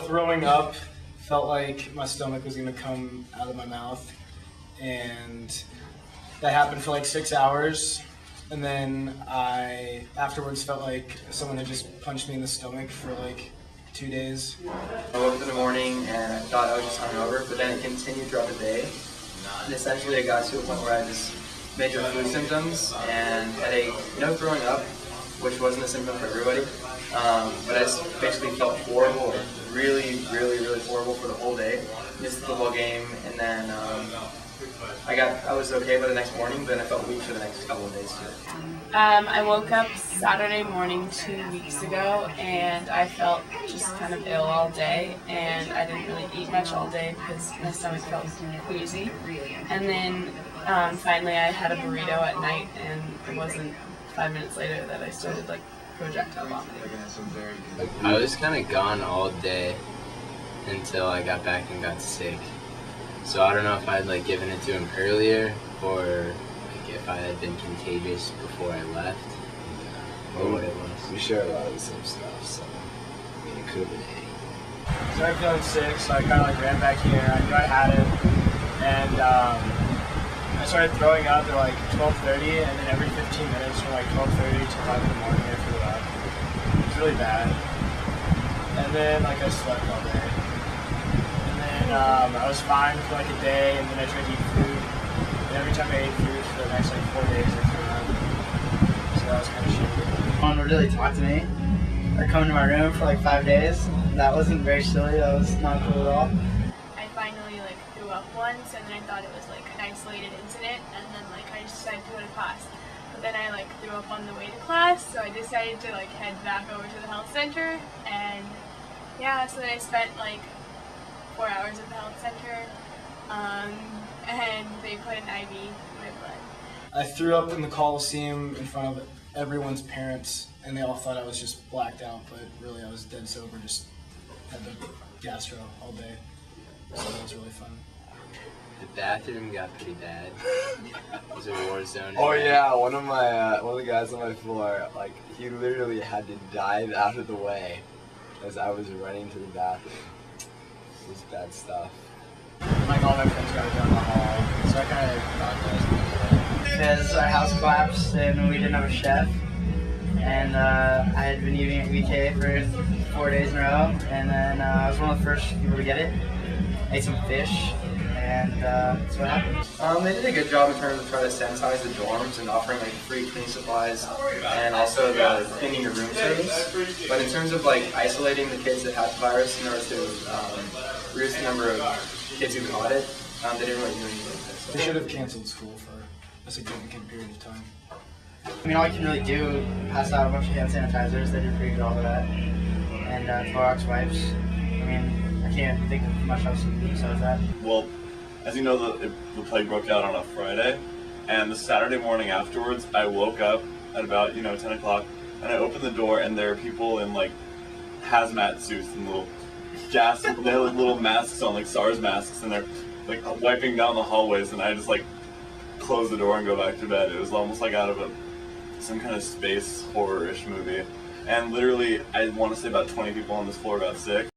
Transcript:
Throwing up, felt like my stomach was gonna come out of my mouth, and that happened for like 6 hours. And then I afterwards felt like someone had just punched me in the stomach for like 2 days. I woke up in the morning and I thought I was just hungover, but then it continued throughout the day. And essentially it got to a point where I just major flu symptoms and headache, no throwing up, which wasn't a symptom for everybody. But I just basically felt horrible, really horrible for the whole day. Missed the football game, and then I was okay by the next morning, but then I felt weak for the next couple of days too. I woke up Saturday morning 2 weeks ago, and I felt just kind of ill all day, and I didn't really eat much all day because my stomach felt queasy. And then finally I had a burrito at night, and it wasn't 5 minutes later that I started like projectile vomiting. I was kind of gone all day until I got back and got sick. So I don't know if I'd like given it to him earlier or like if I had been contagious before I left or what it was. We share a lot of the same stuff, so I mean it could have been any. Started feeling sick, so I kind of like ran back here. I knew I had it, and I started throwing up at like 12:30, and then every 15 minutes from like 12:30 to 5 in the morning I threw up. It was really bad. And then like I slept all day. And then I was fine for like a day, and then I tried to eat food. And every time I ate food for the next like 4 days I threw up. So that was kind of shitty. No one would really talk to me or come to my room for like 5 days. That wasn't very silly. That was not cool at all. I finally like threw up once, and then I thought it was like an isolated incident, and then like I just decided to go to class. But then I like threw up on the way to class, so I decided to like head back over to the health center, and yeah, so then I spent like 4 hours at the health center, and they put an IV in my blood. I threw up in the Coliseum in front of everyone's parents, and they all thought I was just blacked out, but really I was dead sober, just had the gastro all day. So that was really fun. The bathroom got pretty bad. It was a war zone. Oh yeah, one of the guys on my floor, like he literally had to dive out of the way as I was running to the bathroom. It was bad stuff. Like all my friends got it down the hall, so I kind of thought that was good. Because our house collapsed and we didn't have a chef, and I had been eating at VK for 4 days in a row, and then I was one of the first people to get it. Ate some fish, and that's what happened. They did a good job in terms of trying to sanitize the dorms and offering like free cleaning supplies and also the cleaning your room service. But in terms of like isolating the kids that had the virus in order to reduce the number of kids who caught it, they didn't really do anything. They should have canceled school for a significant period of time. I mean, all you can really do, pass out a bunch of hand sanitizers. They did pretty good all of that, and Clorox wipes. I mean, I can't think of much else besides that. Well, as you know, the plague broke out on a Friday, and the Saturday morning afterwards, I woke up at about 10 o'clock, and I opened the door, and there are people in like hazmat suits and little gas. They had like little masks on, like SARS masks, and they're like wiping down the hallways, and I just like close the door and go back to bed. It was almost like out of some kind of space horror-ish movie. And literally, I want to say about 20 people on this floor got sick.